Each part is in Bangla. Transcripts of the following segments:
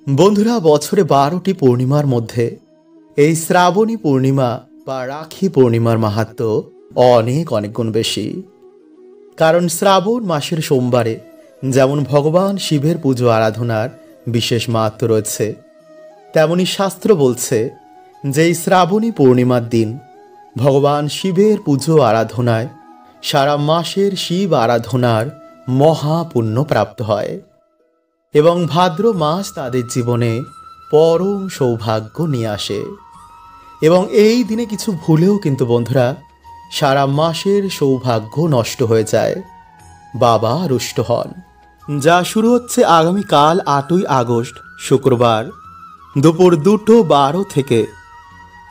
বন্ধুরা, বছরে 12টি পূর্ণিমার মধ্যে এই শ্রাবণী পূর্ণিমা বা রাখি পূর্ণিমার মাহাত্ম্য অনেক অনেক গুণ বেশি। কারণ শ্রাবণ মাসের সোমবারে যেমন ভগবান শিবের পুজো আরাধনার বিশেষ মাহাত্ম্য রয়েছে, তেমনি শাস্ত্র বলছে যে এই শ্রাবণী পূর্ণিমার দিন ভগবান শিবের পুজো আরাধনায় সারা মাসের শিব আরাধনার মহাপুণ্য প্রাপ্ত হয় এবং ভাদ্র মাস তাদের জীবনে পরম সৌভাগ্য নিয়ে আসে। এবং এই দিনে কিছু ভুলেও কিন্তু বন্ধুরা সারা মাসের সৌভাগ্য নষ্ট হয়ে যায়, বাবা রুষ্ট হন। যা শুরু হচ্ছে আগামীকাল 8ই আগস্ট শুক্রবার দুপুর 2:12 থেকে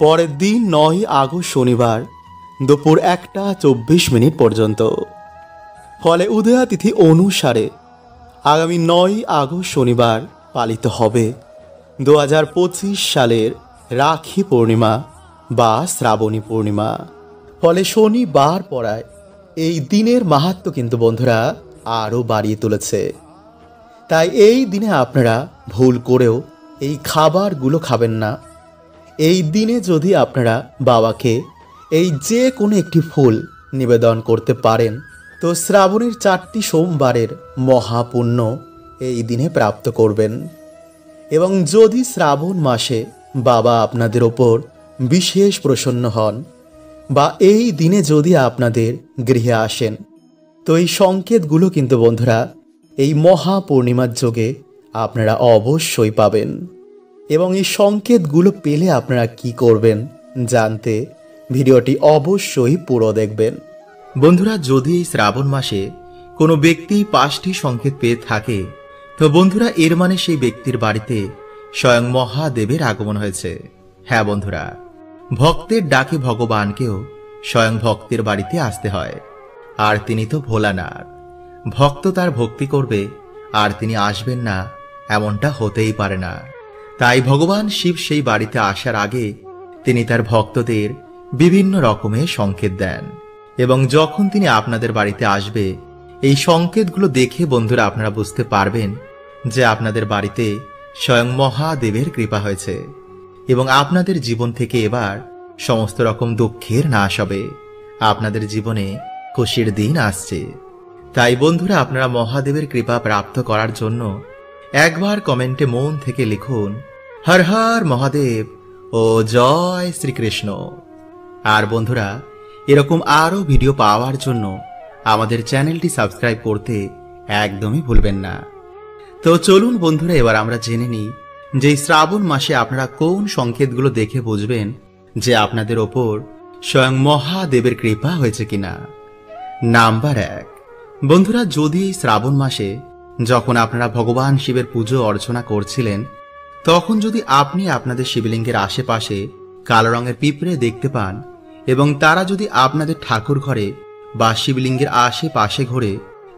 পরের দিন 9ই আগস্ট শনিবার দুপুর 1:24 পর্যন্ত। ফলে উদয়া তিথি অনুসারে আগামী 9ই আগস্ট শনিবার পালিত হবে 2025 সালের রাখি পূর্ণিমা বা শ্রাবণী পূর্ণিমা। ফলে শনিবার পড়ায় এই দিনের মাহাত্ম্য কিন্তু বন্ধুরা আরও বাড়িয়ে তুলেছে। তাই এই দিনে আপনারা ভুল করেও এই খাবারগুলো খাবেন না। এই দিনে যদি আপনারা বাবাকে এই যে কোনো একটি ফুল নিবেদন করতে পারেন তো শ্রাবণের 4টি সোমবারের মহাপুণ্য এই দিনে প্রাপ্ত করবেন। এবং যদি শ্রাবণ মাসে বাবা আপনাদের ওপর বিশেষ প্রসন্ন হন বা এই দিনে যদি আপনাদের গৃহে আসেন তো এই সংকেতগুলো কিন্তু বন্ধুরা এই মহাপূর্ণিমার যোগে আপনারা অবশ্যই পাবেন। এবং এই সংকেতগুলো পেলে আপনারা কি করবেন জানতে ভিডিওটি অবশ্যই পুরো দেখবেন। বন্ধুরা, যদি এই শ্রাবণ মাসে কোনো ব্যক্তি 5টি সংকেত পেয়ে থাকে তো বন্ধুরা এর মানে সেই ব্যক্তির বাড়িতে স্বয়ং মহাদেবের আগমন হয়েছে। হ্যাঁ বন্ধুরা, ভক্তের ডাকে ভগবানকেও স্বয়ং ভক্তের বাড়িতে আসতে হয়। আর তিনি তো ভোলানাথ, ভক্ত তার ভক্তি করবে আর তিনি আসবেন না এমনটা হতেই পারে না। তাই ভগবান শিব সেই বাড়িতে আসার আগে তিনি তার ভক্তদের বিভিন্ন রকমের সংকেত দেন। এবং যখন তিনি আপনাদের বাড়িতে আসবে এই সংকেতগুলো দেখে বন্ধুরা আপনারা বুঝতে পারবেন যে আপনাদের বাড়িতে স্বয়ং মহাদেবের কৃপা হয়েছে এবং আপনাদের জীবন থেকে এবার সমস্ত রকম দুঃখের নাশ হবে। আপনাদের জীবনে খুশির দিন আসছে। তাই বন্ধুরা আপনারা মহাদেবের কৃপা প্রাপ্ত করার জন্য একবার কমেন্টে মন থেকে লিখুন হর হর মহাদেব ও জয় শ্রীকৃষ্ণ। আর বন্ধুরা এরকম আরও ভিডিও পাওয়ার জন্য আমাদের চ্যানেলটি সাবস্ক্রাইব করতে একদমই ভুলবেন না। তো চলুন বন্ধুরা এবার আমরা জেনে নিই যে শ্রাবণ মাসে আপনারা কোন সংকেতগুলো দেখে বুঝবেন যে আপনাদের ওপর স্বয়ং মহাদেবের কৃপা হয়েছে কিনা। নাম্বার 1, বন্ধুরা যদি এই শ্রাবণ মাসে যখন আপনারা ভগবান শিবের পুজো অর্চনা করছিলেন তখন যদি আপনি আপনাদের শিবলিঙ্গের আশেপাশে কালো রঙের পিঁপড়ে দেখতে পান এবং তারা যদি আপনাদের ঠাকুর ঘরে বা শিবলিঙ্গের আশেপাশে ঘোরে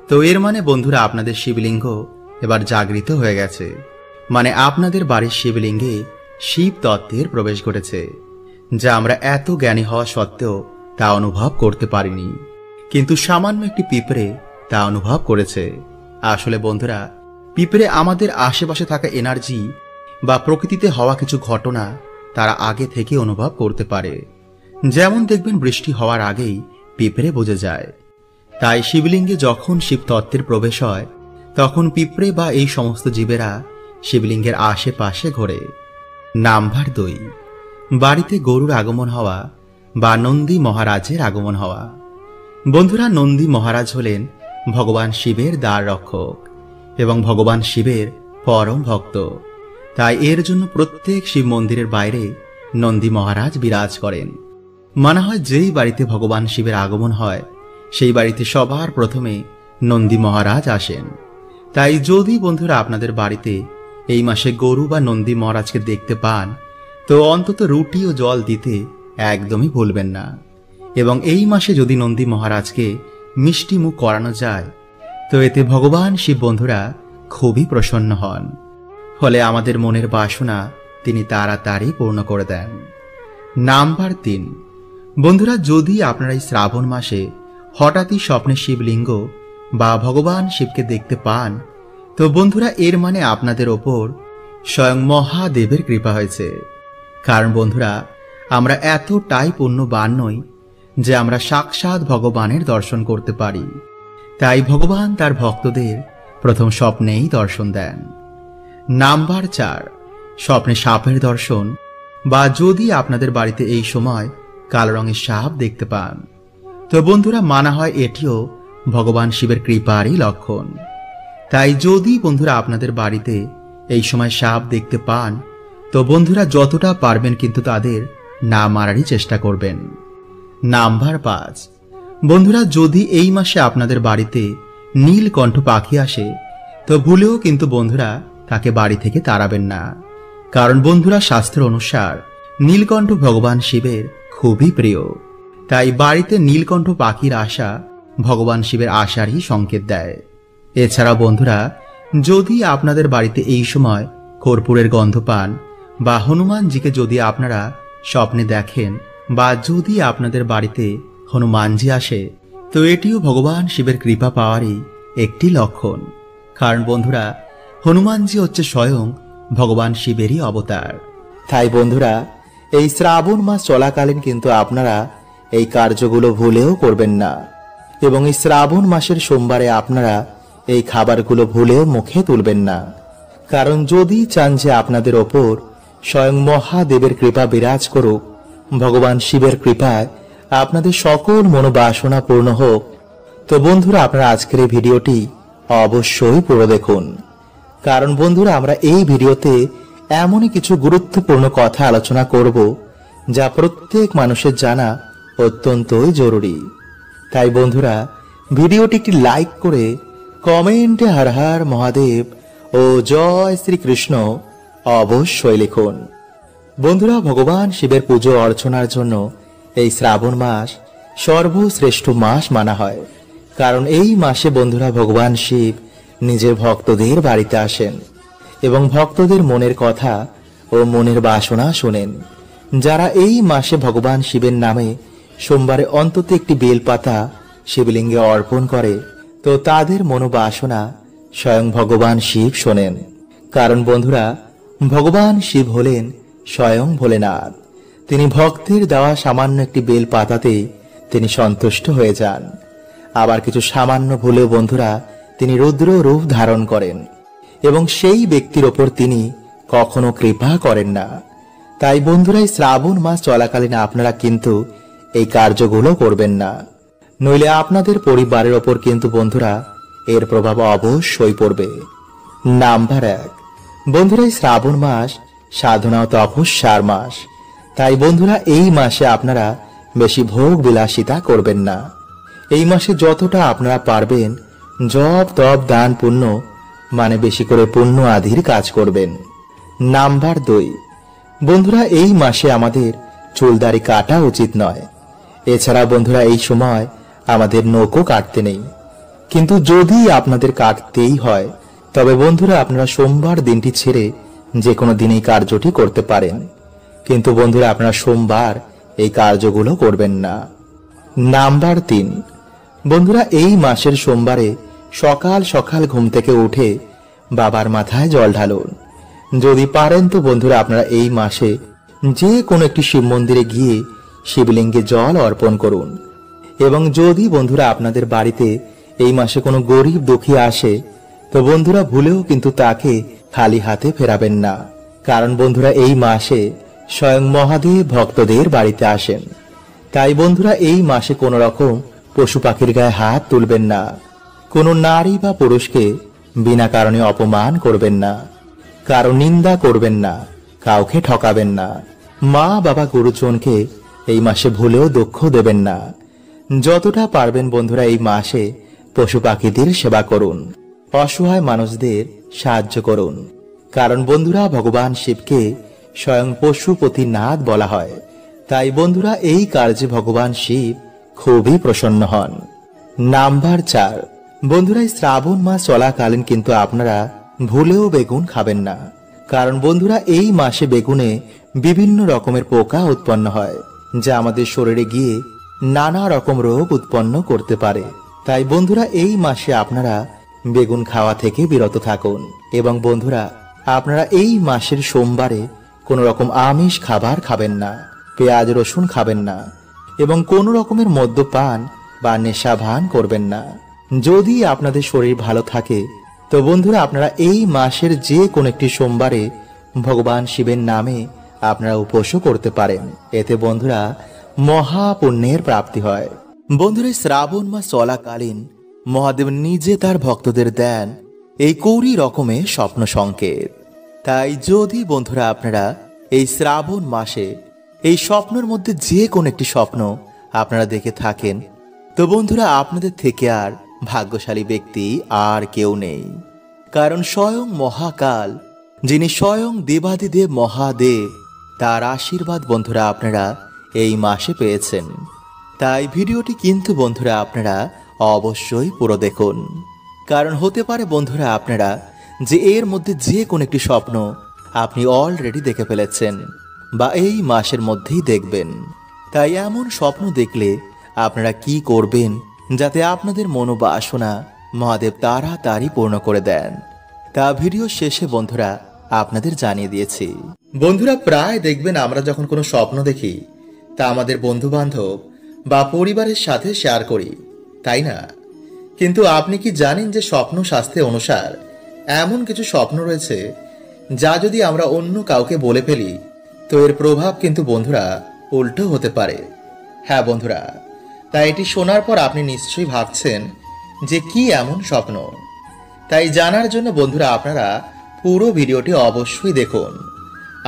তো এর মানে বন্ধুরা আপনাদের শিবলিঙ্গ এবার জাগৃত হয়ে গেছে। মানে আপনাদের বাড়ির শিবলিঙ্গে শিব তত্ত্বের প্রবেশ ঘটেছে, যা আমরা এত জ্ঞানী হওয়া সত্ত্বেও তা অনুভব করতে পারিনি, কিন্তু সামান্য একটি পিঁপড়ে তা অনুভব করেছে। আসলে বন্ধুরা পিঁপড়ে আমাদের আশেপাশে থাকা এনার্জি বা প্রকৃতিতে হওয়া কিছু ঘটনা তারা আগে থেকে অনুভব করতে পারে। যেমন দেখবেন বৃষ্টি হওয়ার আগেই পিঁপড়ে বুঝে যায়। তাই শিবলিঙ্গে যখন শিব তত্ত্বের প্রবেশ হয় তখন পিঁপড়ে বা এই সমস্ত জীবেরা শিবলিঙ্গের আশেপাশে ঘোরে। নাম্বার 2, বাড়িতে গরুর আগমন হওয়া বা নন্দী মহারাজের আগমন হওয়া। বন্ধুরা নন্দী মহারাজ হলেন ভগবান শিবের দ্বার রক্ষক এবং ভগবান শিবের পরম ভক্ত। তাই এর জন্য প্রত্যেক শিব মন্দিরের বাইরে নন্দী মহারাজ বিরাজ করেন। মানা হয় যেই বাড়িতে ভগবান শিবের আগমন হয় সেই বাড়িতে সবার প্রথমে নন্দী মহারাজ আসেন। তাই যদি বন্ধুরা আপনাদের বাড়িতে এই মাসে গরু বা নন্দী মহারাজকে দেখতে পান তো অন্তত রুটি ও জল দিতে একদমই ভুলবেন না। এবং এই মাসে যদি নন্দী মহারাজকে মিষ্টি মুখ করানো যায় তো এতে ভগবান শিব বন্ধুরা খুবই প্রসন্ন হন। ফলে আমাদের মনের বাসনা তিনি তাড়াতাড়ি পূর্ণ করে দেন। নাম্বার 3, বন্ধুরা যদি আপনারা এই শ্রাবণ মাসে হঠাৎই স্বপ্নে শিবলিঙ্গ বা ভগবান শিবকে দেখতে পান তো বন্ধুরা এর মানে আপনাদের ওপর স্বয়ং মহাদেবের কৃপা হয়েছে। কারণ বন্ধুরা, আমরা এতটাই পুণ্যবান নই যে আমরা সাক্ষাৎ ভগবানের দর্শন করতে পারি। তাই ভগবান তার ভক্তদের প্রথম স্বপ্নেই দর্শন দেন। নাম্বার 4, স্বপ্নে সাপের দর্শন, বা যদি আপনাদের বাড়িতে এই সময় কালো রঙের সাপ দেখতে পান, তো বন্ধুরা মানা হয় এটিও ভগবান শিবের কৃপারই লক্ষণ। তাই যদি বন্ধুরা আপনাদের বাড়িতে এই সময় সাপ দেখতে পান, তো বন্ধুরা যতটা পারবেন কিন্তু তাদের না মারারই চেষ্টা করবেন। নাম্বার 5, বন্ধুরা যদি এই মাসে আপনাদের বাড়িতে নীলকণ্ঠ পাখি আসে, তো ভুলেও কিন্তু বন্ধুরা তাকে বাড়ি থেকে তাড়াবেন না। কারণ বন্ধুরা শাস্ত্র অনুসার নীলকণ্ঠ ভগবান শিবের খুবই প্রিয়। তাই বাড়িতে নীলকণ্ঠ পাখির আসা ভগবান শিবের আসারই সংকেত দেয়। এছাড়া বন্ধুরা, যদি আপনাদের বাড়িতে এই সময় কর্পূরের গন্ধ পান, বা হনুমানজিকে যদি আপনারা স্বপ্নে দেখেন, বা যদি আপনাদের বাড়িতে হনুমানজি আসে, তো এটিও ভগবান শিবের কৃপা পাওয়ারই একটি লক্ষণ। কারণ বন্ধুরা, হনুমানজি হচ্ছে স্বয়ং ভগবান শিবেরই অবতার। তাই বন্ধুরা, এই শ্রাবণ মাস চলাকালীন কিন্তু আপনারা এই কার্যগুলো ভুলেও করবেন না। এবং এই শ্রাবণ মাসের সোমবারে আপনারা এই খাবারগুলো ভুলেও মুখে তুলবেন না। কারণ যদি চান যে আপনাদের ওপর স্বয়ং মহাদেবের কৃপা বিরাজ করুক, ভগবান শিবের কৃপায় আপনাদের সকল মনোবাসনা পূর্ণ হোক, তো বন্ধুরা আপনারা আজকের এই ভিডিওটি অবশ্যই পুরো দেখুন। কারণ বন্ধুরা, আমরা এই ভিডিওতে এমনই কিছু গুরুত্বপূর্ণ কথা আলোচনা করব যা প্রত্যেক মানুষের জানা অত্যন্তই জরুরি। তাই বন্ধুরা, ভিডিওটি একটি লাইক করে কমেন্টে হর হর মহাদেব ও জয় শ্রীকৃষ্ণ অবশ্যই লিখুন। বন্ধুরা, ভগবান শিবের পুজো অর্চনার জন্য এই শ্রাবণ মাস সর্বশ্রেষ্ঠ মাস মানা হয়। কারণ এই মাসে বন্ধুরা ভগবান শিব নিজের ভক্তদের বাড়িতে আসেন এবং ভক্তদের মনের কথা ও মনের বাসনা শোনেন। যারা এই মাসে ভগবান শিবের নামে সোমবারে অন্তত একটি বেলপাতা শিবলিঙ্গে অর্পণ করে, তো তাদের মনোবাসনা স্বয়ং ভগবান শিব শোনেন। কারণ বন্ধুরা, ভগবান শিব হলেন স্বয়ং ভোলেনাথ। তিনি ভক্তের দেওয়া সামান্য একটি বেল পাতাতে তিনি সন্তুষ্ট হয়ে যান। আবার কিছু সামান্য ভুলেও বন্ধুরা তিনি রুদ্র রূপ ধারণ করেন এবং সেই ব্যক্তির ওপর তিনি কখনো কৃপা করেন না। তাই বন্ধুরা, এই শ্রাবণ মাস চলাকালীন আপনারা কিন্তু এই কার্যগুলো করবেন না, নইলে আপনাদের পরিবারের ওপর কিন্তু বন্ধুরা এর প্রভাব অবশ্যই পড়বে। নাম্বার 1, বন্ধুরা এই শ্রাবণ মাস সাধনা ও তপস্যার মাস। তাই বন্ধুরা এই মাসে আপনারা বেশি ভোগ বিলাসিতা করবেন না। এই মাসে যতটা আপনারা পারবেন জপ তপ দান পুণ্য মানে বেশি করে পুণ্য আদির কাজ করবেন। নাম্বার 2, বন্ধুরা এই মাসে আমাদের চুলদাড়ি কাটা উচিত নয়। এছাড়া বন্ধুরা এই সময় আমাদের নখও কাটতে নেই। কিন্তু যদি আপনাদের কাটতেই হয়, তবে বন্ধুরা আপনারা সোমবার দিনটি ছেড়ে যে কোনো দিন এই কার্যটি করতে পারেন। কিন্তু বন্ধুরা আপনারা সোমবার এই কার্যগুলো করবেন না। নাম্বার 3, বন্ধুরা এই মাসের সোমবারে সকাল সকাল ঘুম থেকে উঠে বাবার মাথায় জল ঢালুন। যদি পারেন তো বন্ধুরা আপনারা এই মাসে যে কোনো একটি শিব মন্দিরে গিয়ে শিবলিঙ্গে জল অর্পণ করুন। এবং যদি বন্ধুরা আপনাদের বাড়িতে এই মাসে কোনো গরিব দুঃখী আসে, তো বন্ধুরা ভুলেও কিন্তু তাকে খালি হাতে ফেরাবেন না। কারণ বন্ধুরা এই মাসে স্বয়ং মহাদেব ভক্তদের বাড়িতে আসেন। তাই বন্ধুরা এই মাসে কোনো রকম পশু পাখির গায়ে হাত তুলবেন না। কোনো নারী বা পুরুষকে বিনা কারণে অপমান করবেন না, কারো নিন্দা করবেন না, কাউকে ঠকাবেন না। মা বাবা গুরুজনকে এই মাসে ভুলেও দুঃখ দেবেন না। যতটা পারবেন বন্ধুরা এই মাসে পশু পাখিদের সেবা করুন, অসহায় মানুষদের সাহায্য করুন। কারণ বন্ধুরা ভগবান শিবকে স্বয়ং পশুপতিনাথ বলা হয়। তাই বন্ধুরা এই কার্যে ভগবান শিব খুবই প্রসন্ন হন। নাম্বার 4, বন্ধুরা এই শ্রাবণ মাস চলাকালীন কিন্তু আপনারা ভুলেও বেগুন খাবেন না। কারণ বন্ধুরা এই মাসে বেগুনে বিভিন্ন রকমের পোকা উৎপন্ন হয়, যা আমাদের শরীরে গিয়ে নানা রকম রোগ উৎপন্ন করতে পারে। তাই বন্ধুরা এই মাসে আপনারা বেগুন খাওয়া থেকে বিরত থাকুন। এবং বন্ধুরা আপনারা এই মাসের সোমবারে কোনো রকম আমিষ খাবার খাবেন না, পেঁয়াজ রসুন খাবেন না এবং কোনো রকমের মদ্যপান বা নেশা ভান করবেন না। যদি আপনাদের শরীর ভালো থাকে তো বন্ধুরা আপনারা এই মাসের যে কোনো একটি সোমবারে ভগবান শিবের নামে আপনারা উপোসও করতে পারেন। এতে বন্ধুরা মহাপুণ্যের প্রাপ্তি হয়। বন্ধুরা শ্রাবণ মাস চলাকালীন মহাদেব নিজে তার ভক্তদের দেন এই কৌড়ি রকমের স্বপ্ন সংকেত। তাই যদি বন্ধুরা আপনারা এই শ্রাবণ মাসে এই স্বপ্নের মধ্যে যে কোনো একটি স্বপ্ন আপনারা দেখে থাকেন তো বন্ধুরা আপনাদের থেকে আর ভাগ্যশালী ব্যক্তি আর কেউ নেই। কারণ স্বয়ং মহাকাল, যিনি স্বয়ং দেবাদিদেব মহাদেব, তার আশীর্বাদ বন্ধুরা আপনারা এই মাসে পেয়েছেন। তাই ভিডিওটি কিন্তু বন্ধুরা আপনারা অবশ্যই পুরো দেখুন। কারণ হতে পারে বন্ধুরা আপনারা যে এর মধ্যে যে কোনো একটি স্বপ্ন আপনি অলরেডি দেখে ফেলেছেন বা এই মাসের মধ্যেই দেখবেন। তাই এমন স্বপ্ন দেখলে আপনারা কি করবেন যাতে আপনাদের মনোবাসনা মহাদেব তাড়াতাড়ি পূর্ণ করে দেন, তা ভিডিও শেষে বন্ধুরা আপনাদের জানিয়ে দিয়েছি। বন্ধুরা প্রায় দেখবেন আমরা যখন কোনো স্বপ্ন দেখি তা আমাদের বন্ধু বান্ধব বা পরিবারের সাথে শেয়ার করি, তাই না? কিন্তু আপনি কি জানেন যে স্বপ্ন শাস্ত্রে অনুসার এমন কিছু স্বপ্ন রয়েছে যা যদি আমরা অন্য কাউকে বলে ফেলি তো এর প্রভাব কিন্তু বন্ধুরা উল্টো হতে পারে। হ্যাঁ বন্ধুরা, তাই এটি শোনার পর আপনি নিশ্চয়ই ভাবছেন যে কি এমন স্বপ্ন। তাই জানার জন্য বন্ধুরা আপনারা পুরো ভিডিওটি অবশ্যই দেখুন।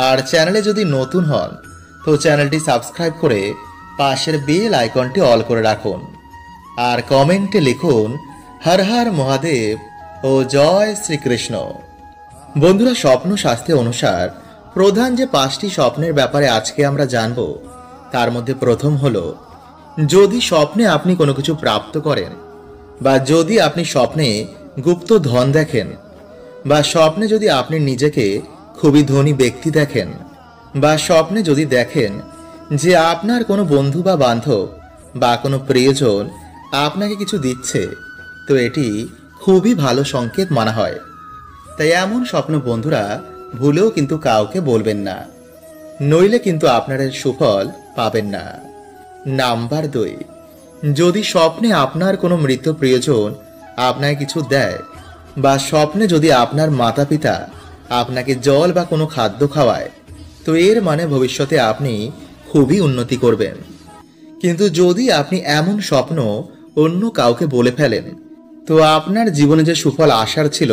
আর চ্যানেলে যদি নতুন হন তো চ্যানেলটি সাবস্ক্রাইব করে পাশের বেল আইকনটি অল করে রাখুন। আর কমেন্টে লিখুন হর হর মহাদেব ও জয় শ্রীকৃষ্ণ। বন্ধুরা স্বপ্ন শাস্ত্রে অনুসার প্রধান যে 5টি স্বপ্নের ব্যাপারে আজকে আমরা জানব তার মধ্যে প্রথম হলো যদি স্বপ্নে আপনি কোনো কিছু প্রাপ্ত করেন বা যদি আপনি স্বপ্নে গুপ্ত ধন দেখেন বা স্বপ্নে যদি আপনি নিজেকে খুবই ধনী ব্যক্তি দেখেন বা স্বপ্নে যদি দেখেন যে আপনার কোনো বন্ধু বা বান্ধব বা কোনো প্রিয়জন আপনাকে কিছু দিচ্ছে তো এটি খুবই ভালো সংকেত মানা হয়। তাই এমন স্বপ্ন বন্ধুরা ভুলেও কিন্তু কাউকে বলবেন না, নইলে কিন্তু আপনার সুফল পাবেন না। নাম্বার 2, যদি স্বপ্নে আপনার কোনো মৃত প্রিয়জন আপনাকে কিছু দেয় বা স্বপ্নে যদি আপনার মাতা পিতা আপনাকে জল বা কোনো খাদ্য খাওয়ায় তো এর মানে ভবিষ্যতে আপনি খুবই উন্নতি করবেন। কিন্তু যদি আপনি এমন স্বপ্ন অন্য কাউকে বলে ফেলেন তো আপনার জীবনে যে সুফল আসার ছিল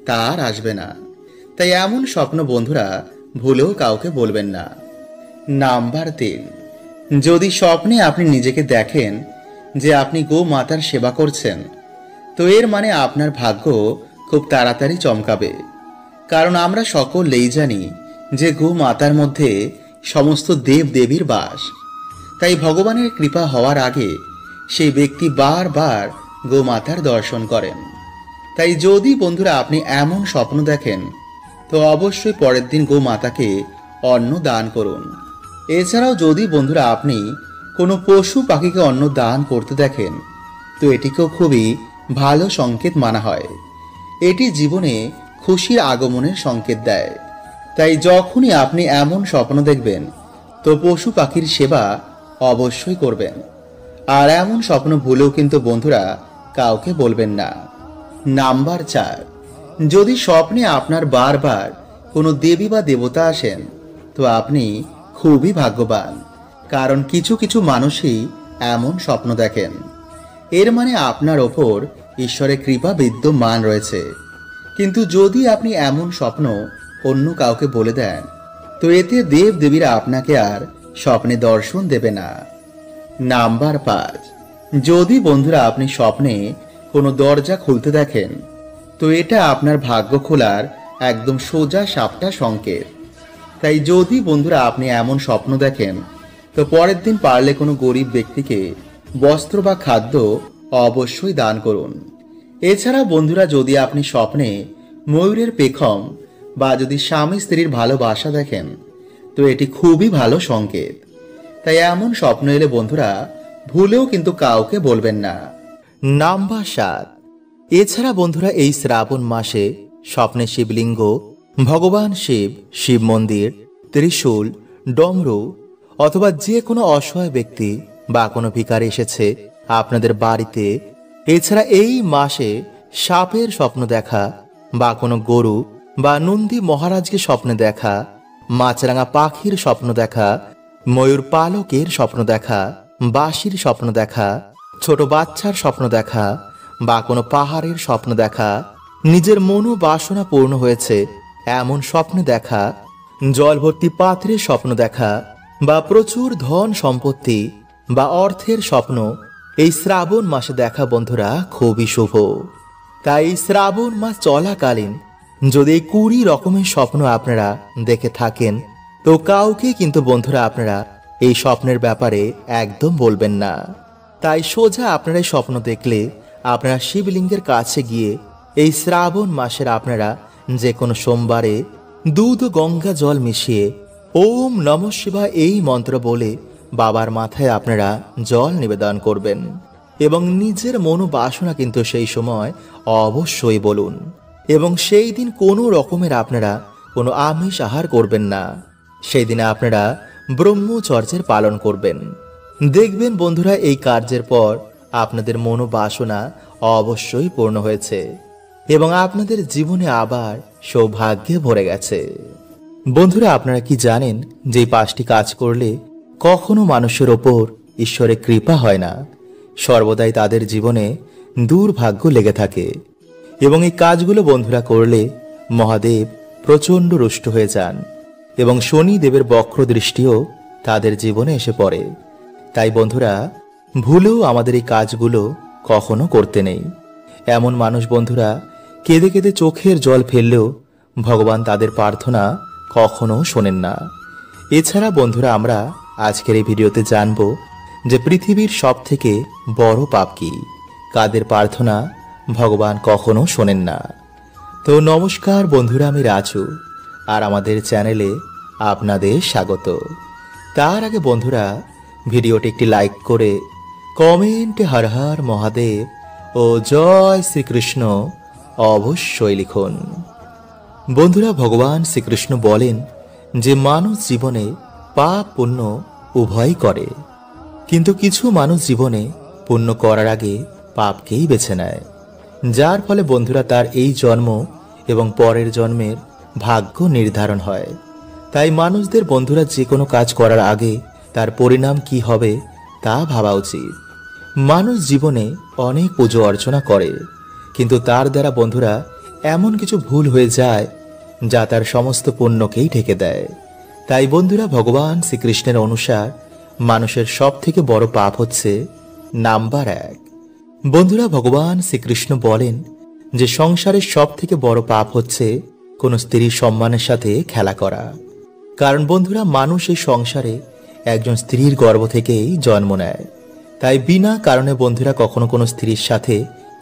তা আর আসবে না। তাই এমন স্বপ্ন বন্ধুরা ভুলেও কাউকে বলবেন না। নাম্বার 3, যদি স্বপ্নে আপনি নিজেকে দেখেন যে আপনি গো মাতার সেবা করছেন তো এর মানে আপনার ভাগ্য খুব তাড়াতাড়ি চমকাবে। কারণ আমরা সকলেই জানি যে গো মাতার মধ্যে সমস্ত দেব দেবীর বাস। তাই ভগবানের কৃপা হওয়ার আগে সেই ব্যক্তি বারবার গো মাতার দর্শন করেন। তাই যদি বন্ধুরা আপনি এমন স্বপ্ন দেখেন তো অবশ্যই পরের দিন গো মাতাকে অন্ন দান করুন। এছাড়াও যদি বন্ধুরা আপনি কোনো পশু পাখিকে অন্ন দান করতে দেখেন তো এটিকেও খুবই ভালো সংকেত মানা হয়। এটি জীবনে খুশির আগমনের সংকেত দেয়। তাই যখনই আপনি এমন স্বপ্ন দেখবেন তো পশু পাখির সেবা অবশ্যই করবেন। আর এমন স্বপ্ন ভুলেও কিন্তু বন্ধুরা কাউকে বলবেন না। নাম্বার 4, যদি স্বপ্নে আপনার বারবার কোনো দেবী বা দেবতা আসেন তো আপনি খুবই ভাগ্যবান। কারণ কিছু কিছু মানুষই এমন স্বপ্ন দেখেন, এর মানে আপনার ওপর ঈশ্বরের কৃপা বিদ্যমান রয়েছে। কিন্তু যদি আপনি এমন স্বপ্ন অন্য কাউকে বলে দেন তো এতে দেব দেবীরা আপনাকে আর স্বপ্নে দর্শন দেবে না। নাম্বার 5, যদি বন্ধুরা আপনি স্বপ্নে কোনো দরজা খুলতে দেখেন তো এটা আপনার ভাগ্য খোলার একদম সোজা সাপটা সংকেত। তাই যদি বন্ধুরা আপনি এমন স্বপ্ন দেখেন তো পরের দিন পারলে কোনো গরিব ব্যক্তিকে বস্ত্র বা খাদ্য অবশ্যই দান করুন। এছাড়া বন্ধুরা যদি আপনি স্বপ্নে ময়ূরের পেখম বা যদি স্বামী স্ত্রীর ভালোবাসা দেখেন তো এটি খুবই ভালো সংকেত। তাই এমন স্বপ্ন এলে বন্ধুরা ভুলেও কিন্তু কাউকে বলবেন না। নাম্বার 7, এছাড়া বন্ধুরা এই শ্রাবণ মাসে স্বপ্নে শিবলিঙ্গ ভগবান শিব, শিব মন্দির, ত্রিশূল, ডমরু অথবা যে কোনো অসহায় ব্যক্তি বা কোনো ভিখারি এসেছে আপনাদের বাড়িতে। এছাড়া এই মাসে সাপের স্বপ্ন দেখা বা কোনো গরু বা নন্দী মহারাজকে স্বপ্নে দেখা, মাছরাঙা পাখির স্বপ্ন দেখা, ময়ূর পালকের স্বপ্ন দেখা, বাঁশির স্বপ্ন দেখা, ছোট বাচ্চার স্বপ্ন দেখা বা কোনো পাহাড়ের স্বপ্ন দেখা, নিজের মনোবাসনা পূর্ণ হয়েছে এমন স্বপ্ন দেখা, জল ভর্তি পাত্রের স্বপ্ন দেখা বা প্রচুর ধন সম্পত্তি বা অর্থের স্বপ্ন এই শ্রাবণ মাসে দেখা বন্ধুরা খুবই শুভ। তাই শ্রাবণ মাস চলাকালীন যদি 20 রকমের স্বপ্ন আপনারা দেখে থাকেন তো কাউকে কিন্তু বন্ধুরা আপনারা এই স্বপ্নের ব্যাপারে একদম বলবেন না। তাই সোজা আপনারা এই স্বপ্ন দেখলে আপনারা শিবলিঙ্গের কাছে গিয়ে এই শ্রাবণ মাসের আপনারা যে কোনো সোমবারে দুধ ও গঙ্গা জল মিশিয়ে ওম নমঃ শিবায় এই মন্ত্র বলে বাবার মাথায় আপনারা জল নিবেদন করবেন এবং নিজের মনোবাসনা কিন্তু সেই সময় অবশ্যই বলুন। এবং সেই দিন কোনো রকমের আপনারা কোনো আমিষ আহার করবেন না। সেই দিনে আপনারা ব্রহ্মচর্যের পালন করবেন। দেখবেন বন্ধুরা এই কার্যের পর আপনাদের মনোবাসনা অবশ্যই পূর্ণ হয়েছে এবং আপনাদের জীবনে আবার সৌভাগ্যে ভরে গেছে। বন্ধুরা আপনারা কি জানেন যে 5টি কাজ করলে কখনো মানুষের ওপর ঈশ্বরের কৃপা হয় না, সর্বদাই তাদের জীবনে দুর্ভাগ্য লেগে থাকে এবং এই কাজগুলো বন্ধুরা করলে মহাদেব প্রচণ্ড রুষ্ট হয়ে যান এবং শনি দেবের বক্র দৃষ্টিও তাদের জীবনে এসে পড়ে। তাই বন্ধুরা ভুলেও আমাদের এই কাজগুলো কখনো করতে নেই। এমন মানুষ বন্ধুরা কেঁদে কেঁদে চোখের জল ফেললেও ভগবান তাদের প্রার্থনা কখনো শোনেন না। এছাড়া বন্ধুরা আমরা আজকের এই ভিডিওতে জানব যে পৃথিবীর সবথেকে বড় পাপ কি, কাদের প্রার্থনা ভগবান কখনো শোনেন না। তো নমস্কার বন্ধুরা, আমি রাজু আর আমাদের চ্যানেলে আপনাদের স্বাগত। তার আগে বন্ধুরা ভিডিওটি একটি লাইক করে কমেন্টে হর হর মহাদেব ও জয় শ্রীকৃষ্ণ অবশ্যই লিখুন। বন্ধুরা ভগবান শ্রীকৃষ্ণ বলেন যে মানুষ জীবনে পাপ পুণ্য উভয়ই করে, কিন্তু কিছু মানুষ জীবনে পুণ্য করার আগে পাপকেই বেছে নেয়, যার ফলে বন্ধুরা তার এই জন্ম এবং পরের জন্মের ভাগ্য নির্ধারণ হয়। তাই মানুষদের বন্ধুরা যে কোনো কাজ করার আগে তার পরিণাম কি হবে তা ভাবা উচিত। মানুষ জীবনে অনেক পুজো অর্চনা করে, কিন্তু তার দ্বারা বন্ধুরা এমন কিছু ভুল হয়ে যায় যা তার সমস্ত পুণ্যকেই ঢেকে দেয়। তাই বন্ধুরা ভগবান শ্রীকৃষ্ণের অনুসার মানুষের সব থেকে বড় পাপ হচ্ছে নাম্বার 1। বন্ধুরা ভগবান শ্রীকৃষ্ণ বলেন যে সংসারের সব থেকে বড় পাপ হচ্ছে কোনো স্ত্রীর সম্মানের সাথে খেলা করা। কারণ বন্ধুরা মানুষ এই সংসারে একজন স্ত্রীর গর্ভ থেকেই জন্ম নেয়। তাই বিনা কারণে বন্ধুরা কখনো কোনো স্ত্রীর সাথে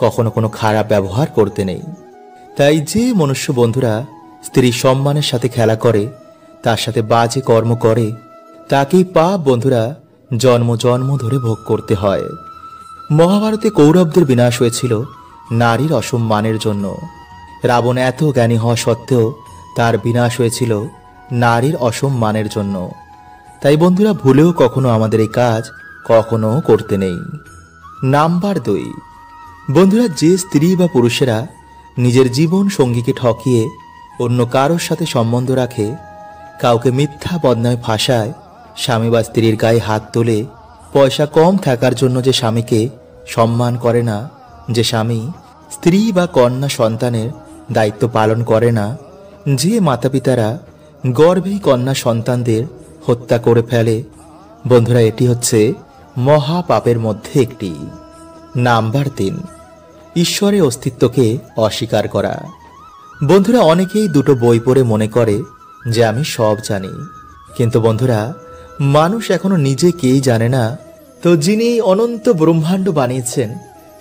কখনো কোনো খারাপ ব্যবহার করতে নেই। তাই যে মনুষ্য বন্ধুরা স্ত্রীর সম্মানের সাথে খেলা করে, তার সাথে বাজে কর্ম করে, তাকেই পাপ বন্ধুরা জন্ম জন্ম ধরে ভোগ করতে হয়। মহাভারতে কৌরবদের বিনাশ হয়েছিল নারীর অসম্মানের জন্য। রাবণ এত জ্ঞানী হওয়া সত্ত্বেও তার বিনাশ হয়েছিল নারীর অসম্মানের জন্য। তাই বন্ধুরা ভুলেও কখনো আমাদের এই কাজ কখনো করতে নেই। নাম্বার 2, বন্ধুরা যে স্ত্রী বা পুরুষেরা নিজের জীবন সঙ্গীকে ঠকিয়ে অন্য কারোর সাথে সম্বন্ধ রাখে, কাউকে মিথ্যা বদনামে ফাঁসায়, স্বামী বা স্ত্রীর গায়ে হাত তোলে, পয়সা কম থাকার জন্য যে স্বামীকে সম্মান করে না, যে স্বামী স্ত্রী বা কন্যা সন্তানের দায়িত্ব পালন করে না, যে মাতাপিতারা গর্ভেই কন্যা সন্তানদের হত্যা করে ফেলে, বন্ধুরা এটি হচ্ছে মহা পাপের মধ্যে একটি। নাম্বার 3, ঈশ্বরের অস্তিত্বকে অস্বীকার করা। বন্ধুরা অনেকেই দুটো বই পড়ে মনে করে যে আমি সব জানি, কিন্তু বন্ধুরা মানুষ এখনো নিজে কেই জানে না, তো যিনি অনন্ত ব্রহ্মাণ্ড বানিয়েছেন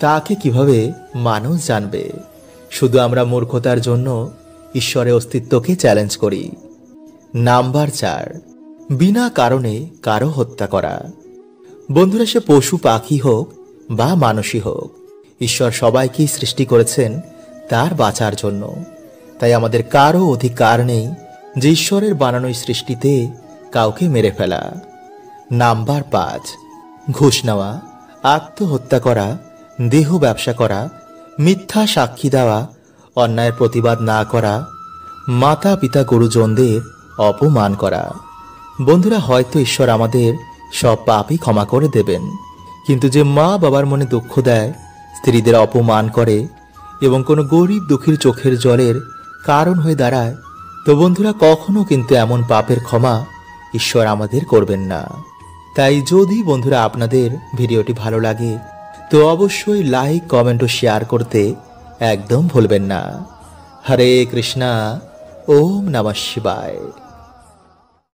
তাকে কিভাবে মানুষ জানবে? শুধু আমরা মূর্খতার জন্য ঈশ্বরের অস্তিত্বকে চ্যালেঞ্জ করি। নাম্বার 4, বিনা কারণে কারো হত্যা করা। বন্ধুরা সে পশু পাখি হোক বা মানুষই হোক, ঈশ্বর সবাইকেই সৃষ্টি করেছেন তার বাঁচার জন্য। তাই আমাদের কারো অধিকার নেই যে ঈশ্বরের বানানো এই সৃষ্টিতে কাউকে মেরে ফেলা। নাম্বার 5, ঘুষ নেওয়া, আত্মহত্যা করা, দেহ ব্যবসা করা, মিথ্যা সাক্ষী দেওয়া, অন্যায়ের প্রতিবাদ না করা, মাতা পিতা গুরুজনদের অপমান করা। বন্ধুরা, হয়তো ঈশ্বর আমাদের সব পাপই ক্ষমা করে দেবেন, কিন্তু যে মা বাবার মনে দুঃখ দেয়, স্ত্রীদের অপমান করে এবং কোনো গরিব দুঃখীর চোখের জলের কারণ হয়ে দাঁড়ায়, তো বন্ধুরা কখনো কিন্তু এমন পাপের ক্ষমা ঈশ্বর আমাদের করবেন না। তাই যদি বন্ধুরা আপনাদের ভিডিওটি ভালো লাগে তো অবশ্যই লাইক, কমেন্ট ও শেয়ার করতে একদম ভুলবেন না। হরে কৃষ্ণা, ওম নমঃ শিবায়।